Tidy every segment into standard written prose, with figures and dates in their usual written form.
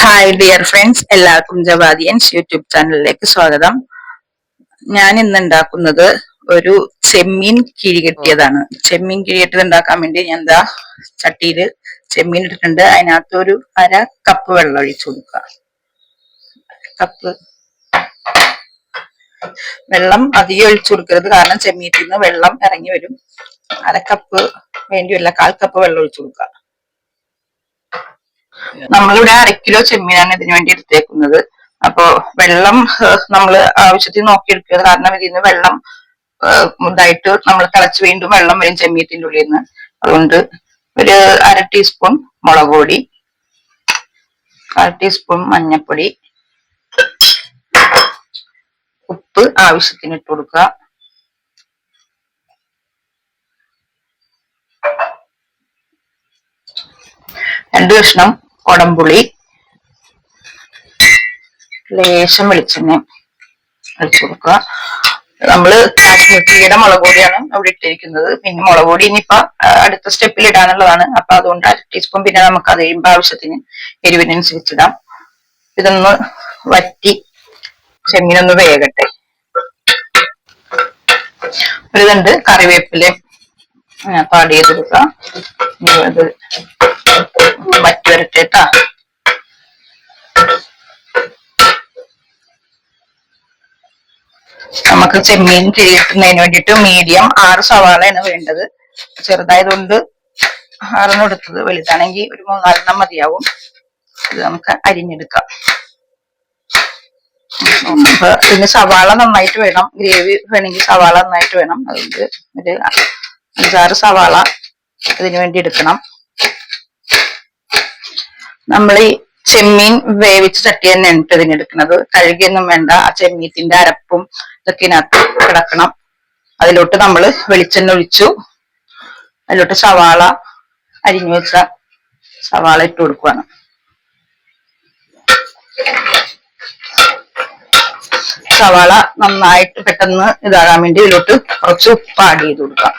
Hi dear friends, എല്ലാവർക്കും ജവാദിയൻസ് YouTube ചാനലിലേക്ക് സ്വാഗതം. ഞാൻ ഇന്ന് ഉണ്ടാക്കുന്നത് ഒരു ചെമ്മീൻ കിഴികെട്ടിയതാണ്. ചെമ്മീൻ കിഴികെട്ടിയത് ഉണ്ടാക്കാൻ വേണ്ടി ഞാൻ എന്താ ചട്ടിയില് ചെമ്മീൻ ഇട്ടിട്ടുണ്ട്. അതിനകത്ത് ഒരു 1/2 കപ്പ് വെള്ളം ഒഴിച്ചു കൊടുക്കുക. കപ്പ് വെള്ളം അധികം ഒഴിച്ചു കൊടുക്കരുത്, കാരണം ചെമ്മീനിൽ നിന്ന് വെള്ളം ഇറങ്ങി വരും. 1/2 കപ്പ് വേണ്ടിയല്ല, 1/4 കപ്പ് വെള്ളം ഒഴിച്ചു കൊടുക്കുക. നമ്മളിവിടെ 1/2 കിലോ ചെമ്മീനാണ് ഇതിനു വേണ്ടി എടുത്തേക്കുന്നത്. അപ്പോ വെള്ളം നമ്മൾ ആവശ്യത്തിന് നോക്കിയെടുക്കുക, കാരണം ഇതിൽ നിന്ന് വെള്ളം ഇതായിട്ട് നമ്മൾ തിളച്ച് വീണ്ടും വെള്ളം വരും ചെമ്മീത്തിന്റെ ഉള്ളിൽ നിന്ന്. അതുകൊണ്ട് ഒരു 1/2 ടീസ്പൂൺ മുളക് പൊടി, 1/4 ടീസ്പൂൺ മഞ്ഞൾപ്പൊടി, ഉപ്പ് ആവശ്യത്തിന് ഇട്ട് കൊടുക്കുക. രണ്ട് കഷ്ണം കൊടംപുളി, ലേശം വെളിച്ചെണ്ണ ഒഴിച്ചു കൊടുക്കുക. നമ്മള് കാശ്മീർ ചില്ലിയുടെ മുളക് പൊടിയാണ് അവിടെ ഇട്ടിരിക്കുന്നത്. പിന്നെ മുളക് പൊടി ഇനിയിപ്പോ അടുത്ത സ്റ്റെപ്പിൽ ഇടാനുള്ളതാണ്. അപ്പൊ അതുകൊണ്ട് 1/2 ടീസ്പൂൺ, പിന്നെ നമുക്ക് അത് കഴിയുമ്പോൾ ആവശ്യത്തിന് എരിവിനനുസരിച്ചിടാം. ഇതൊന്ന് വറ്റി ചെമ്മീനൊന്ന് വേകട്ടെ. ഒരു തണ്ട് കറിവേപ്പില പാടി ചെയ്ത് കൊടുക്കുക. ഇത് വറ്റി വരട്ടേട്ടാ. നമുക്ക് ചെമ്മീൻ കിഴിട്ടുന്നതിന് വേണ്ടിയിട്ട് മീഡിയം 6 സവാളയാണ് വേണ്ടത്. ചെറുതായതുകൊണ്ട് 6 എടുത്തത്, വലുതാണെങ്കിൽ ഒരു 3-4 മതിയാവും. ഇത് നമുക്ക് അരിഞ്ഞെടുക്കാം. അപ്പൊ പിന്നെ സവാള നന്നായിട്ട് വേണം, ഗ്രേവി വേണമെങ്കിൽ സവാള നന്നായിട്ട് വേണം. അതുകൊണ്ട് ഒരു 5-6 സവാള ഇതിനു വേണ്ടി എടുക്കണം. നമ്മൾ ഈ ചെമ്മീൻ വേവിച്ച് ചട്ടി തന്നെയാണ് ഇതിനെടുക്കുന്നത്. കഴുകിയൊന്നും വേണ്ട. ആ ചെമ്മീത്തിന്റെ അരപ്പും ഇതൊക്കെ ഇതിനകത്ത് കിടക്കണം. അതിലോട്ട് നമ്മൾ വെളിച്ചെണ്ണ ഒഴിച്ചു. അതിലോട്ട് സവാള, അരിഞ്ഞു വെച്ച സവാള ഇട്ട് കൊടുക്കുകയാണ്. സവാള നന്നായിട്ട് പെട്ടെന്ന് ഇതാകാൻ വേണ്ടി ഇതിലോട്ട് കുറച്ച് ഉപ്പ് ആഡ് ചെയ്ത് കൊടുക്കാം.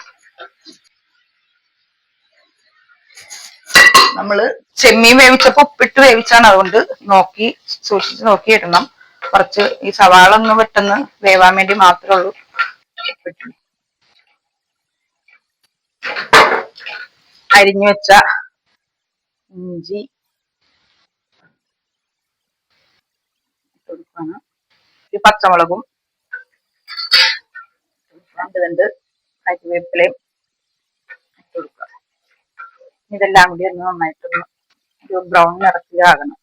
നമ്മള് ചെമ്മീൻ വേവിച്ചപ്പോ ഉപ്പിട്ട് വേവിച്ചാണ്, അതുകൊണ്ട് നോക്കി സൂക്ഷിച്ച് നോക്കി ഇടണം. കുറച്ച് ഈ സവാള ഒന്ന് പെട്ടെന്ന് വേവാൻ വേണ്ടി മാത്രമേ ഉള്ളൂ. അരിഞ്ഞു വെച്ച ഇഞ്ചി കൊടുക്കണം. ഈ പച്ചമുളകും 2 കറിവേപ്പിലയും ഇട്ട് കൊടുക്കുക. ഇതെല്ലാം കൂടി ഒന്ന് നന്നായിട്ടൊന്ന് ഒരു ബ്രൗൺ നിറത്തിലാകണം.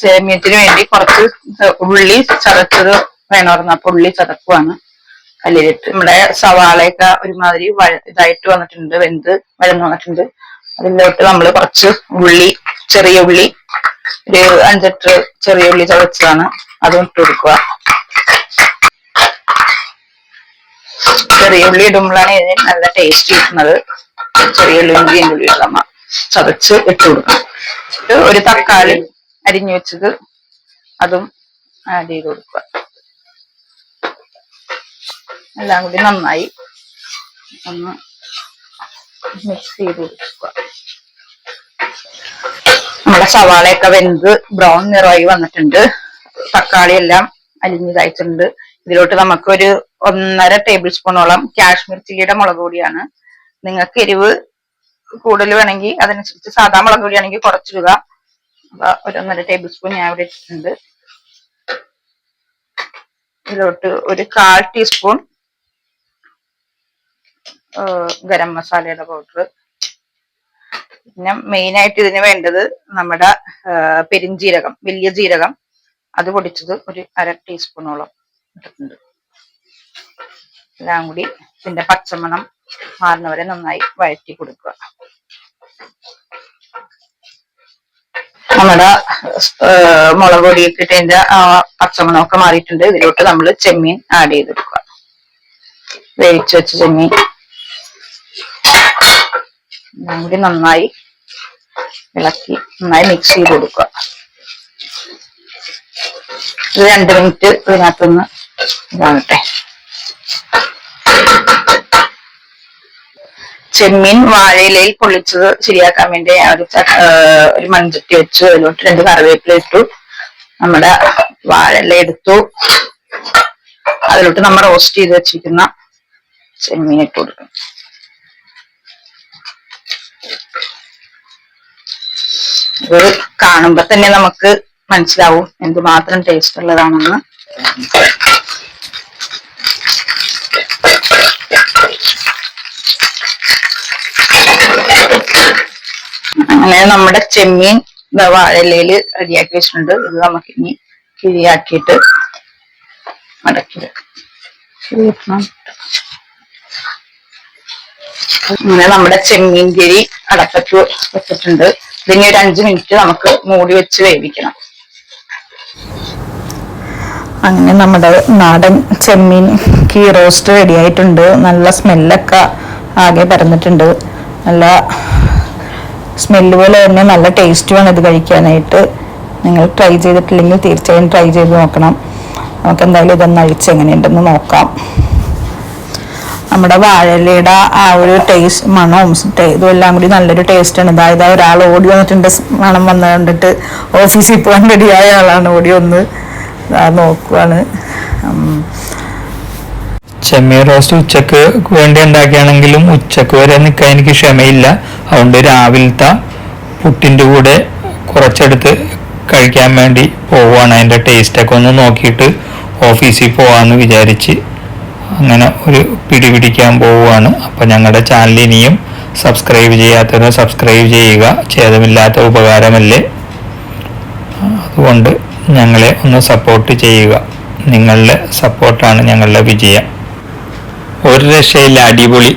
ചെമ്മീനത്തിന് വേണ്ടി കുറച്ച് ഉള്ളി ചതച്ചത് വേണമായിരുന്നു. അപ്പൊ ഉള്ളി ചതക്കുവാണ് കല്ലിലിട്ട്. നമ്മുടെ സവാളയൊക്കെ ഒരുമാതിരി ഇതായിട്ട് വന്നിട്ടുണ്ട്, വെന്ത് വഴന്നു വന്നിട്ടുണ്ട്. അതിലോട്ട് നമ്മൾ കുറച്ച് ഉള്ളി, ചെറിയ ഉള്ളി, ഒരു 5-8 ചെറിയ ഉള്ളി ചതച്ചതാണ്, അതും ഇട്ട് കൊടുക്കുക. ചെറിയ ഉള്ളി ഇടുമ്പോഴാണ് ഇതിന് നല്ല ടേസ്റ്റ് കിട്ടുന്നത്. ചെറിയ ഉള്ളി ഇടുമ്പോ ചതച്ച് ഇട്ട് കൊടുക്കണം. ഒരു തക്കാളി അരിഞ്ഞു വെച്ചത് അതും ആഡ് ചെയ്ത് കൊടുക്കുക. എല്ലാം കൂടി നന്നായി ഒന്ന് മിക്സ് ചെയ്ത് കൊടുക്കുക. നമ്മുടെ സവാളയൊക്കെ വെന്ത് ബ്രൗൺ നിറമായി വന്നിട്ടുണ്ട്. തക്കാളി എല്ലാം അലിഞ്ഞതായിട്ടുണ്ട്. ഇതിലോട്ട് നമുക്കൊരു 1.5 ടേബിൾ സ്പൂണോളം കാശ്മീർ ചില്ലിയുടെ മുളക് പൊടിയാണ്. നിങ്ങൾക്ക് എരിവ് കൂടുതൽ വേണമെങ്കിൽ അതനുസരിച്ച് സാധാ മുളക് പൊടിയാണെങ്കിൽ കുറച്ചിടുക. അപ്പൊ ഒരു 1.5 ടേബിൾ സ്പൂൺ ഞാൻ ഇവിടെ ഇട്ടിട്ടുണ്ട്. ഇതിലോട്ട് ഒരു 1/4 ടീസ്പൂൺ ഗരം മസാലയുടെ പൗഡർ. പിന്നെ മെയിൻ ആയിട്ട് ഇതിന് വേണ്ടത് നമ്മുടെ പെരിഞ്ജീരകം, വലിയ ജീരകം, അത് പൊടിച്ചത് ഒരു 1/2 ടീസ്പൂണോളം ഇട്ടിട്ടുണ്ട്. എല്ലാം കൂടി ഇതിന്റെ പച്ചമണം മാറുന്നവരെ നന്നായി വഴറ്റി കൊടുക്കുക. നമ്മുടെ മുളക് പൊടിയൊക്കെ ഇട്ടതിന്റെ പച്ചമണമൊക്കെ മാറിയിട്ടുണ്ട്. ഇതിലോട്ട് നമ്മൾ ചെമ്മീൻ ആഡ് ചെയ്ത് കൊടുക്കുക. വേവിച്ച് വെച്ച ചെമ്മീൻ എല്ലാം കൂടി നന്നായി ഇളക്കി നന്നായി മിക്സ് ചെയ്ത് കൊടുക്കുക. ഇത് 2 മിനിറ്റ് ഇതിനകത്തൊന്ന് ഇതാകട്ടെ. ചെമ്മീൻ വാഴയിലയിൽ പൊള്ളിച്ചത് ശരിയാക്കാൻ വേണ്ടി ഒരു മൺചട്ടി വെച്ചു. അതിലോട്ട് 2 കറിവേപ്പില ഇട്ടു. നമ്മുടെ വാഴയില എടുത്തു. അതിലോട്ട് നമ്മൾ റോസ്റ്റ് ചെയ്ത് വെച്ചിരിക്കുന്ന ചെമ്മീൻ ഇട്ട് കൊടുക്കും. ഇത് കാണുമ്പോ തന്നെ നമുക്ക് മനസ്സിലാവും എന്തുമാത്രം ടേസ്റ്റ് ഉള്ളതാണെന്ന്. അങ്ങനെ നമ്മുടെ ചെമ്മീൻ വാഴയിലയില് റെഡിയാക്കി വെച്ചിട്ടുണ്ട്. ഇത് നമുക്ക് ഇനി കിഴിയാക്കിയിട്ട് മടക്കി വെക്കാം. അങ്ങനെ നമ്മുടെ ചെമ്മീൻ കിഴി അടപ്പത്ത് വെച്ചിട്ടുണ്ട്. ഇതിനി ഒരു 5 മിനിറ്റ് നമുക്ക് മൂടി വെച്ച് വേവിക്കണം. അങ്ങനെ നമ്മുടെ നാടൻ ചെമ്മീൻ കീ റോസ്റ്റ് റെഡി ആയിട്ടുണ്ട്. നല്ല സ്മെല്ലൊക്കെ ആകെ പരന്നിട്ടുണ്ട്. നല്ല സ്മെല്ല് പോലെ തന്നെ നല്ല ടേസ്റ്റുമാണ് ഇത് കഴിക്കാനായിട്ട്. നിങ്ങൾ ട്രൈ ചെയ്തിട്ടില്ലെങ്കിൽ തീർച്ചയായും ട്രൈ ചെയ്ത് നോക്കണം. നമുക്ക് എന്തായാലും ഇതൊന്ന് അഴിച്ച് എങ്ങനെയുണ്ടെന്ന് നോക്കാം. നമ്മുടെ വാഴയിലയുടെ ആ ഒരു ടേസ്റ്റ്, മണവും ഇതും എല്ലാം കൂടി നല്ലൊരു ടേസ്റ്റാണ്. അതായത് ഒരാൾ ഓടി വന്നിട്ടുണ്ട്, മണം വന്നു കണ്ടിട്ട് ഓഫീസിൽ പോകാൻ റെഡിയായ ആളാണ് ഓടി വന്ന് നോക്കുവാണ്. ചെമ്മീൻ റോസ്റ്റ് ഉച്ചക്ക് വേണ്ടി ഉണ്ടാക്കിയാണെങ്കിലും ഉച്ചക്ക് വരെ നിൽക്കാൻ എനിക്ക് ക്ഷമയില്ല. അതുകൊണ്ട് രാവിലത്തെ പുട്ടിൻ്റെ കൂടെ കുറച്ചെടുത്ത് കഴിക്കാൻ വേണ്ടി പോവുകയാണ്. അതിൻ്റെ ടേസ്റ്റൊക്കെ ഒന്ന് നോക്കിയിട്ട് ഓഫീസിൽ പോകാമെന്ന് വിചാരിച്ച് അങ്ങനെ ഒരു പിടിപിടിക്കാൻ പോവുകയാണ്. അപ്പം ഞങ്ങളുടെ ചാനൽ ഇനിയും സബ്സ്ക്രൈബ് ചെയ്യാത്തവരെ സബ്സ്ക്രൈബ് ചെയ്യുക. ഛേദമില്ലാത്ത ഉപകാരമല്ലേ. അതുകൊണ്ട് ഞങ്ങളെ ഒന്ന് സപ്പോർട്ട് ചെയ്യുക. നിങ്ങളുടെ സപ്പോർട്ടാണ് ഞങ്ങളുടെ വിജയം. ഒരു രക്ഷയില്ല, അടിപൊളി.